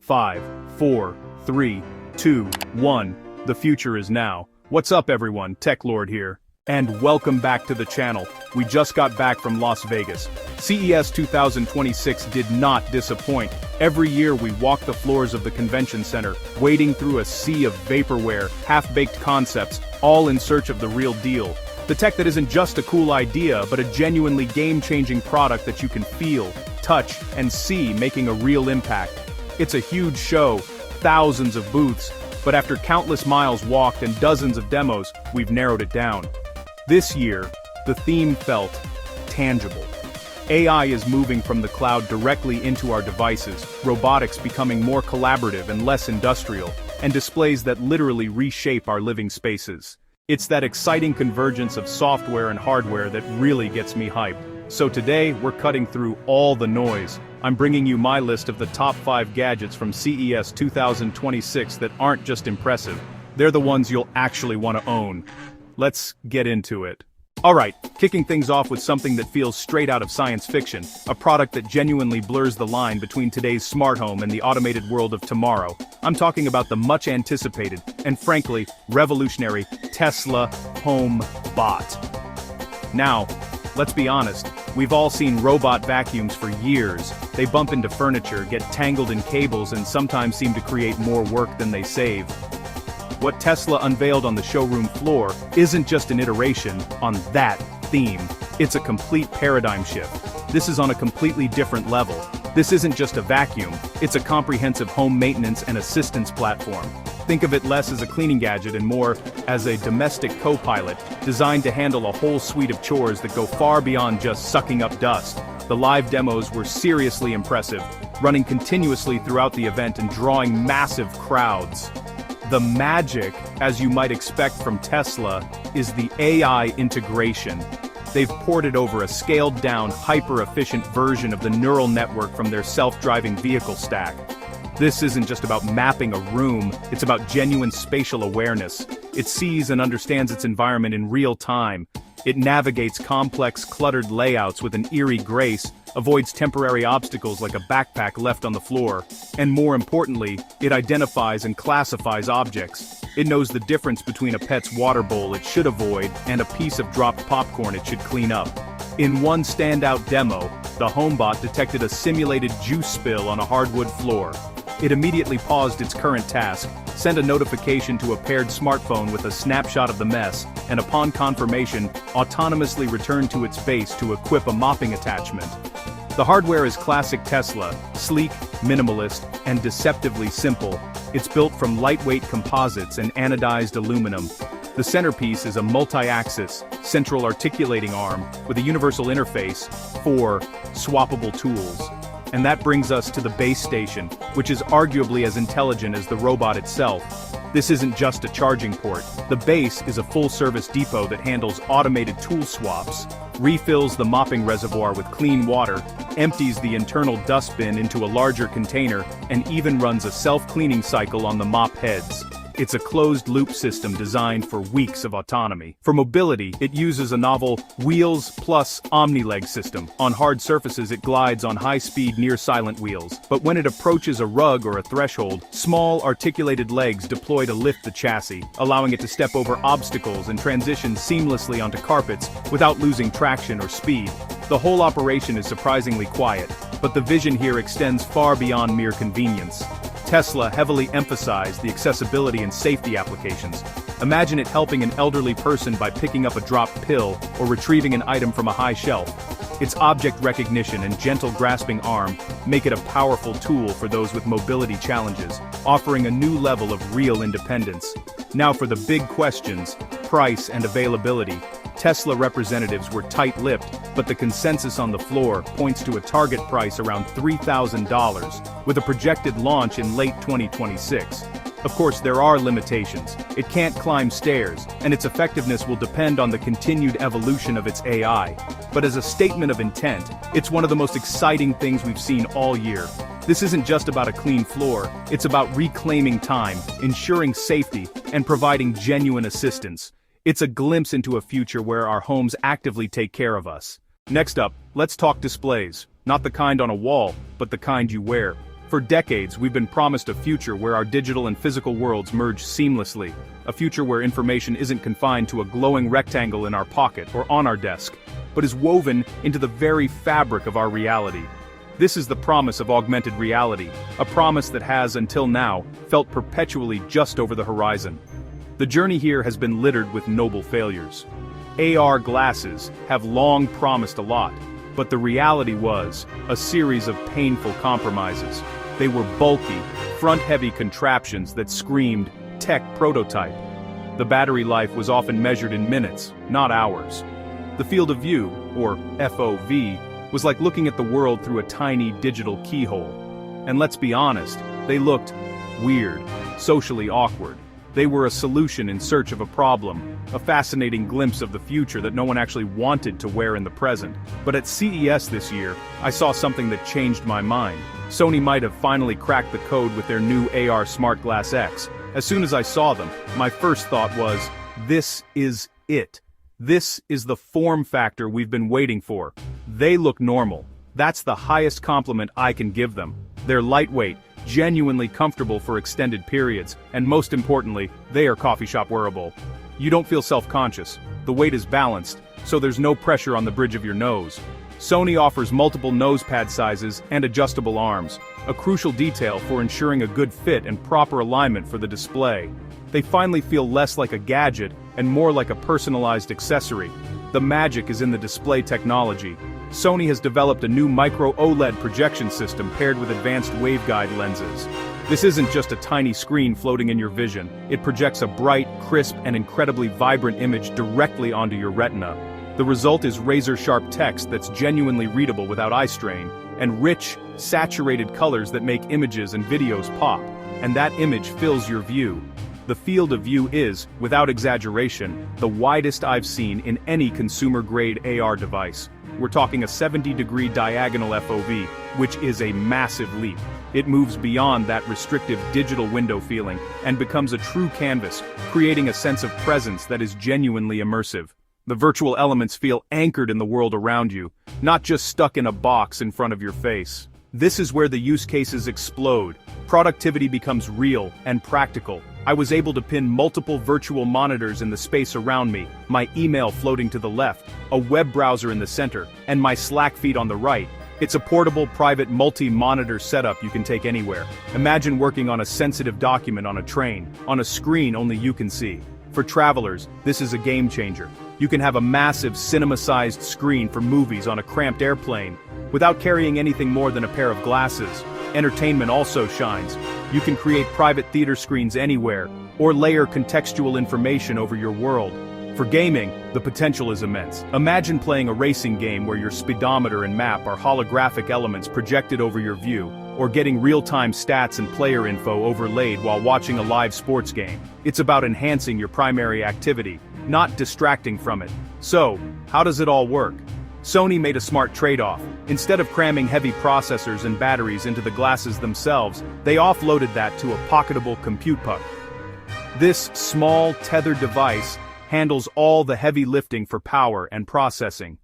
5, 4, 3, 2, 1. The future is now. What's up everyone, TechLord here. And welcome back to the channel. We just got back from Las Vegas. CES 2026 did not disappoint. Every year we walk the floors of the convention center, wading through a sea of vaporware, half-baked concepts, all in search of the real deal. The tech that isn't just a cool idea, but a genuinely game-changing product that you can feel, touch, and see making a real impact. It's a huge show, thousands of booths, but after countless miles walked and dozens of demos, we've narrowed it down. This year, the theme felt tangible. AI is moving from the cloud directly into our devices, robotics becoming more collaborative and less industrial, and displays that literally reshape our living spaces. It's that exciting convergence of software and hardware that really gets me hyped. So today, we're cutting through all the noise. I'm bringing you my list of the top 5 gadgets from CES 2026 that aren't just impressive. They're the ones you'll actually want to own. Let's get into it. Alright, kicking things off with something that feels straight out of science fiction, a product that genuinely blurs the line between today's smart home and the automated world of tomorrow. I'm talking about the much anticipated, and frankly, revolutionary Tesla Home Bot. Now, let's be honest, we've all seen robot vacuums for years. They bump into furniture, get tangled in cables, and sometimes seem to create more work than they save. What Tesla unveiled on the showroom floor isn't just an iteration on that theme. It's a complete paradigm shift. This is on a completely different level. This isn't just a vacuum, it's a comprehensive home maintenance and assistance platform. Think of it less as a cleaning gadget and more as a domestic co-pilot designed to handle a whole suite of chores that go far beyond just sucking up dust. The live demos were seriously impressive, running continuously throughout the event and drawing massive crowds. The magic, as you might expect from Tesla, is the AI integration. They've ported over a scaled-down, hyper-efficient version of the neural network from their self-driving vehicle stack. This isn't just about mapping a room, it's about genuine spatial awareness. It sees and understands its environment in real time. It navigates complex, cluttered layouts with an eerie grace, avoids temporary obstacles like a backpack left on the floor, and more importantly, it identifies and classifies objects. It knows the difference between a pet's water bowl it should avoid and a piece of dropped popcorn it should clean up. In one standout demo, the HomeBot detected a simulated juice spill on a hardwood floor. It immediately paused its current task, sent a notification to a paired smartphone with a snapshot of the mess, and upon confirmation, autonomously returned to its base to equip a mopping attachment. The hardware is classic Tesla, sleek, minimalist, and deceptively simple. It's built from lightweight composites and anodized aluminum. The centerpiece is a multi-axis, central articulating arm with a universal interface for swappable tools. And that brings us to the base station, which is arguably as intelligent as the robot itself. This isn't just a charging port. The base is a full-service depot that handles automated tool swaps, refills the mopping reservoir with clean water, empties the internal dustbin into a larger container, and even runs a self-cleaning cycle on the mop heads. It's a closed-loop system designed for weeks of autonomy. For mobility, it uses a novel Wheels Plus OmniLeg system. On hard surfaces it glides on high-speed near-silent wheels. But when it approaches a rug or a threshold, small articulated legs deploy to lift the chassis, allowing it to step over obstacles and transition seamlessly onto carpets without losing traction or speed. The whole operation is surprisingly quiet, but the vision here extends far beyond mere convenience. Tesla heavily emphasized the accessibility and safety applications. Imagine it helping an elderly person by picking up a dropped pill or retrieving an item from a high shelf. Its object recognition and gentle grasping arm make it a powerful tool for those with mobility challenges, offering a new level of real independence. Now for the big questions, price and availability. Tesla representatives were tight-lipped, but the consensus on the floor points to a target price around $3,000, with a projected launch in late 2026. Of course, there are limitations. It can't climb stairs, and its effectiveness will depend on the continued evolution of its AI. But as a statement of intent, it's one of the most exciting things we've seen all year. This isn't just about a clean floor, it's about reclaiming time, ensuring safety, and providing genuine assistance. It's a glimpse into a future where our homes actively take care of us. Next up, let's talk displays. Not the kind on a wall, but the kind you wear. For decades, we've been promised a future where our digital and physical worlds merge seamlessly, a future where information isn't confined to a glowing rectangle in our pocket or on our desk, but is woven into the very fabric of our reality. This is the promise of augmented reality, a promise that has, until now, felt perpetually just over the horizon. The journey here has been littered with noble failures. AR glasses have long promised a lot, but the reality was a series of painful compromises. They were bulky, front-heavy contraptions that screamed tech prototype. The battery life was often measured in minutes, not hours. The field of view, or FOV, was like looking at the world through a tiny digital keyhole. And let's be honest, they looked weird, socially awkward. They were a solution in search of a problem, a fascinating glimpse of the future that no one actually wanted to wear in the present. But at CES this year, I saw something that changed my mind. Sony might have finally cracked the code with their new AR Smart Glass X. As soon as I saw them, my first thought was, this is it. This is the form factor we've been waiting for. They look normal. That's the highest compliment I can give them. They're lightweight, genuinely comfortable for extended periods, and most importantly, they are coffee shop wearable. You don't feel self-conscious. The weight is balanced, so there's no pressure on the bridge of your nose. Sony offers multiple nose pad sizes and adjustable arms, a crucial detail for ensuring a good fit and proper alignment for the display. They finally feel less like a gadget and more like a personalized accessory. The magic is in the display technology. Sony has developed a new micro OLED projection system paired with advanced waveguide lenses. This isn't just a tiny screen floating in your vision, it projects a bright, crisp, and incredibly vibrant image directly onto your retina. The result is razor-sharp text that's genuinely readable without eye strain, and rich, saturated colors that make images and videos pop, and that image fills your view. The field of view is, without exaggeration, the widest I've seen in any consumer-grade AR device. We're talking a 70-degree diagonal FOV, which is a massive leap. It moves beyond that restrictive digital window feeling and becomes a true canvas, creating a sense of presence that is genuinely immersive. The virtual elements feel anchored in the world around you, not just stuck in a box in front of your face. This is where the use cases explode. Productivity becomes real and practical. I was able to pin multiple virtual monitors in the space around me, my email floating to the left, a web browser in the center, and my Slack feed on the right. It's a portable, private, multi-monitor setup you can take anywhere. Imagine working on a sensitive document on a train, on a screen only you can see. For travelers, this is a game changer. You can have a massive cinema-sized screen for movies on a cramped airplane, without carrying anything more than a pair of glasses. Entertainment also shines. You can create private theater screens anywhere, or layer contextual information over your world. For gaming, the potential is immense. Imagine playing a racing game where your speedometer and map are holographic elements projected over your view, or getting real-time stats and player info overlaid while watching a live sports game. It's about enhancing your primary activity, not distracting from it. So, how does it all work? Sony made a smart trade-off. Instead of cramming heavy processors and batteries into the glasses themselves, they offloaded that to a pocketable compute puck. This small, tethered device handles all the heavy lifting for power and processing.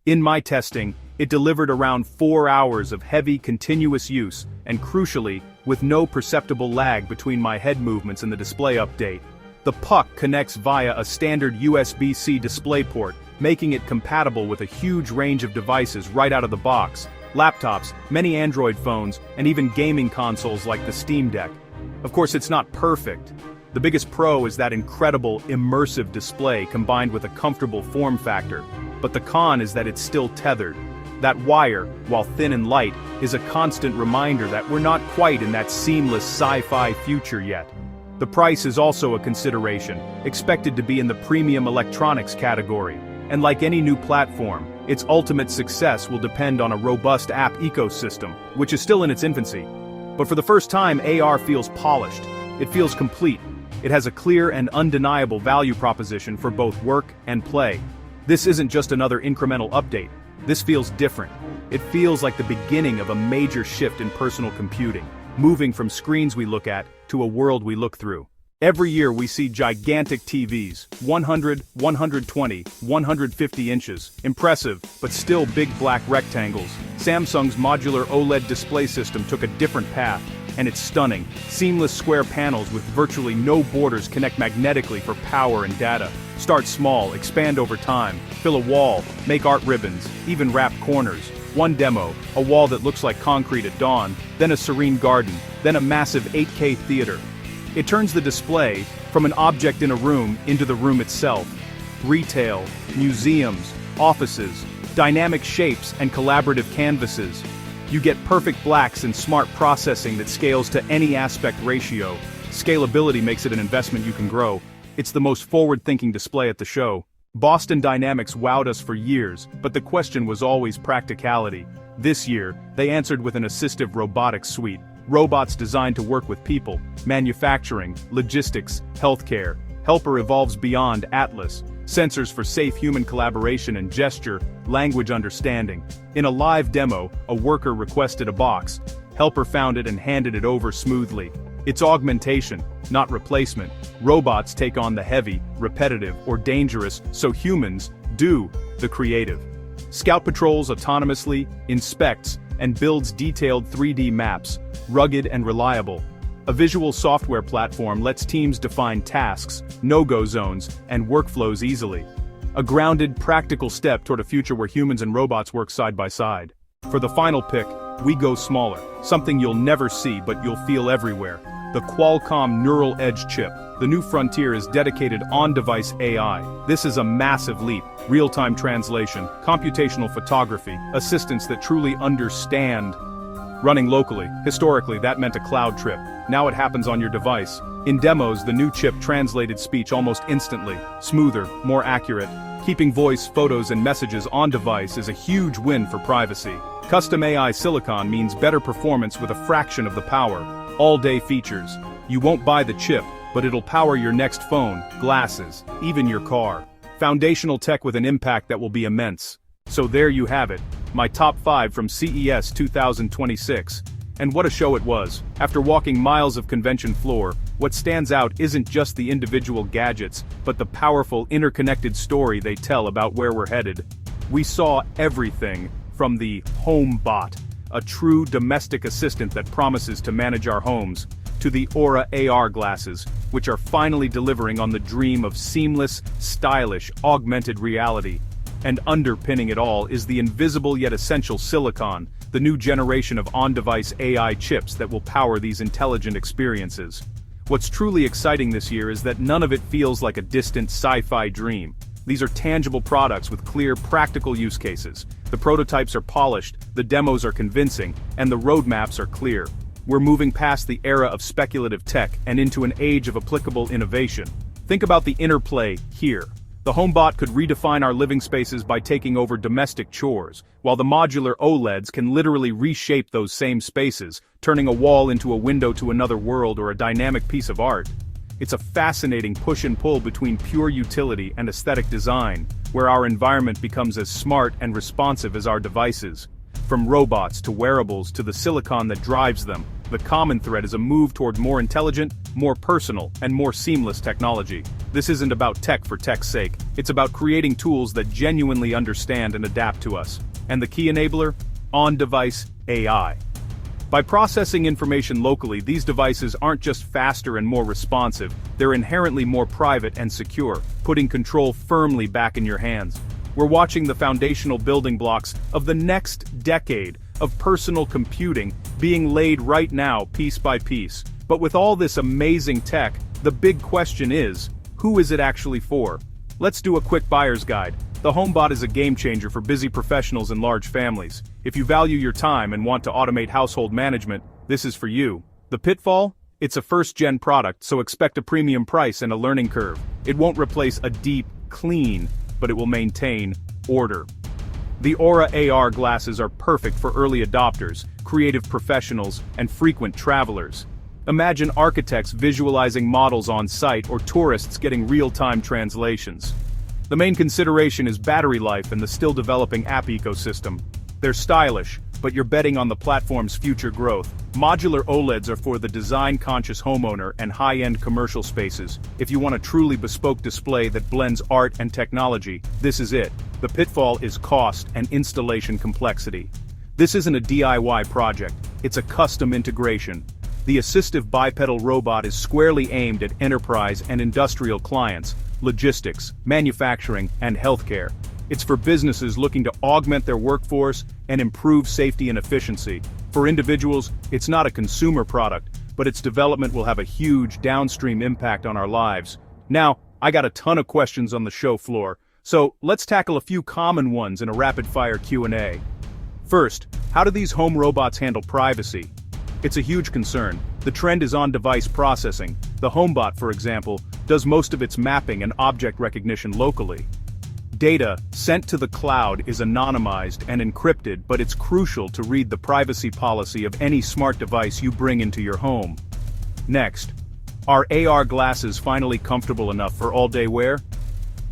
In my testing, it delivered around 4 hours of heavy, continuous use, and crucially, with no perceptible lag between my head movements and the display update. The puck connects via a standard USB-C display port, making it compatible with a huge range of devices right out of the box: laptops, many Android phones, and even gaming consoles like the Steam Deck. Of course, it's not perfect. The biggest pro is that incredible, immersive display combined with a comfortable form factor. But the con is that it's still tethered. That wire, while thin and light, is a constant reminder that we're not quite in that seamless sci-fi future yet. The price is also a consideration, expected to be in the premium electronics category. And like any new platform, its ultimate success will depend on a robust app ecosystem, which is still in its infancy. But for the first time, AR feels polished. It feels complete. It has a clear and undeniable value proposition for both work and play. This isn't just another incremental update. This feels different. It feels like the beginning of a major shift in personal computing, moving from screens we look at to a world we look through. Every year we see gigantic TVs, 100, 120, 150 inches. Impressive, but still big black rectangles. Samsung's modular OLED display system took a different path, and it's stunning. Seamless square panels with virtually no borders connect magnetically for power and data. Start small, expand over time, fill a wall, make art ribbons, even wrap corners. One demo, a wall that looks like concrete at dawn, then a serene garden, then a massive 8K theater. It turns the display from an object in a room into the room itself. Retail, museums, offices, dynamic shapes and collaborative canvases. You get perfect blacks and smart processing that scales to any aspect ratio. Scalability makes it an investment you can grow. It's the most forward-thinking display at the show. Boston Dynamics wowed us for years, but the question was always practicality. This year, they answered with an assistive robotics suite. Robots designed to work with people, manufacturing, logistics, healthcare. Helper evolves beyond Atlas. Sensors for safe human collaboration and gesture, language understanding. In a live demo, a worker requested a box. Helper found it and handed it over smoothly. It's augmentation, not replacement. Robots take on the heavy, repetitive, or dangerous, so humans do the creative. Scout patrols autonomously, inspects, and builds detailed 3D maps, rugged and reliable. A visual software platform lets teams define tasks, no-go zones, and workflows easily. A grounded, practical step toward a future where humans and robots work side by side. For the final pick, we go smaller, something you'll never see but you'll feel everywhere. The Qualcomm Neural Edge chip. The new frontier is dedicated on-device AI. This is a massive leap. Real-time translation, computational photography, assistants that truly understand. Running locally, historically that meant a cloud trip. Now it happens on your device. In demos, the new chip translated speech almost instantly, smoother, more accurate. Keeping voice, photos, and messages on device is a huge win for privacy. Custom AI silicon means better performance with a fraction of the power. All-day features. You won't buy the chip, but it'll power your next phone, glasses, even your car. Foundational tech with an impact that will be immense. So there you have it, my top 5 from CES 2026. And what a show it was. After walking miles of convention floor, what stands out isn't just the individual gadgets, but the powerful interconnected story they tell about where we're headed. We saw everything from the HomeBot, a true domestic assistant that promises to manage our homes, to the Aura AR glasses, which are finally delivering on the dream of seamless, stylish, augmented reality. And underpinning it all is the invisible yet essential silicon, the new generation of on-device AI chips that will power these intelligent experiences. What's truly exciting this year is that none of it feels like a distant sci-fi dream. These are tangible products with clear, practical use cases. The prototypes are polished, the demos are convincing, and the roadmaps are clear. We're moving past the era of speculative tech and into an age of applicable innovation. Think about the interplay here. The HomeBot could redefine our living spaces by taking over domestic chores, while the modular OLEDs can literally reshape those same spaces, turning a wall into a window to another world or a dynamic piece of art. It's a fascinating push and pull between pure utility and aesthetic design, where our environment becomes as smart and responsive as our devices. From robots to wearables to the silicon that drives them, the common thread is a move toward more intelligent, more personal, and more seamless technology. This isn't about tech for tech's sake, it's about creating tools that genuinely understand and adapt to us. And the key enabler? On-device AI. By processing information locally, these devices aren't just faster and more responsive, they're inherently more private and secure, putting control firmly back in your hands. We're watching the foundational building blocks of the next decade of personal computing being laid right now, piece by piece. But with all this amazing tech, the big question is, who is it actually for? Let's do a quick buyer's guide. The HomeBot is a game changer for busy professionals and large families. If you value your time and want to automate household management, this is for you. The pitfall? It's a first-gen product, so expect a premium price and a learning curve. It won't replace a deep, clean, but it will maintain order. The Aura AR glasses are perfect for early adopters, creative professionals, and frequent travelers. Imagine architects visualizing models on site or tourists getting real-time translations. The main consideration is battery life and the still-developing app ecosystem. They're stylish, but you're betting on the platform's future growth. Modular OLEDs are for the design-conscious homeowner and high-end commercial spaces. If you want a truly bespoke display that blends art and technology, this is it. The pitfall is cost and installation complexity. This isn't a DIY project, it's a custom integration. The assistive bipedal robot is squarely aimed at enterprise and industrial clients, logistics, manufacturing, and healthcare. It's for businesses looking to augment their workforce and improve safety and efficiency. For individuals, it's not a consumer product, but its development will have a huge downstream impact on our lives. Now, I got a ton of questions on the show floor, so let's tackle a few common ones in a rapid-fire Q&A. First, how do these home robots handle privacy? It's a huge concern. The trend is on-device processing. The HomeBot, for example, does most of its mapping and object recognition locally. Data sent to the cloud is anonymized and encrypted, but it's crucial to read the privacy policy of any smart device you bring into your home. Next, are AR glasses finally comfortable enough for all-day wear?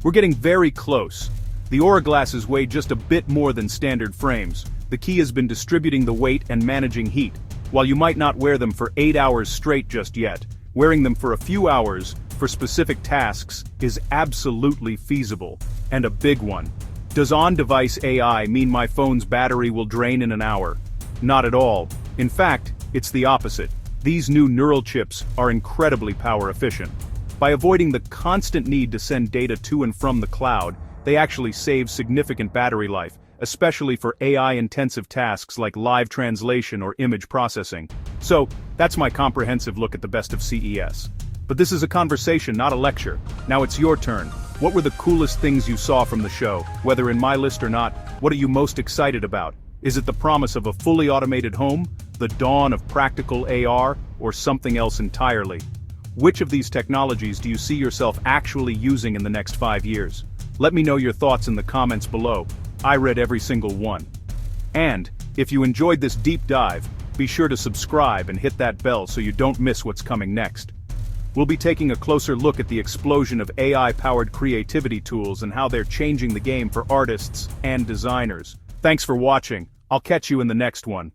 We're getting very close. The Aura glasses weigh just a bit more than standard frames. The key has been distributing the weight and managing heat. While you might not wear them for 8 hours straight just yet, wearing them for a few hours for specific tasks is absolutely feasible, and a big one. Does on-device AI mean my phone's battery will drain in an hour? Not at all. In fact, it's the opposite. These new neural chips are incredibly power efficient. By avoiding the constant need to send data to and from the cloud, they actually save significant battery life, especially for AI-intensive tasks like live translation or image processing. So, that's my comprehensive look at the best of CES. But this is a conversation, not a lecture. Now it's your turn. What were the coolest things you saw from the show? Whether in my list or not, what are you most excited about? Is it the promise of a fully automated home, the dawn of practical AR, or something else entirely? Which of these technologies do you see yourself actually using in the next 5 years? Let me know your thoughts in the comments below. I read every single one. And, if you enjoyed this deep dive, be sure to subscribe and hit that bell so you don't miss what's coming next. We'll be taking a closer look at the explosion of AI-powered creativity tools and how they're changing the game for artists and designers. Thanks for watching. I'll catch you in the next one.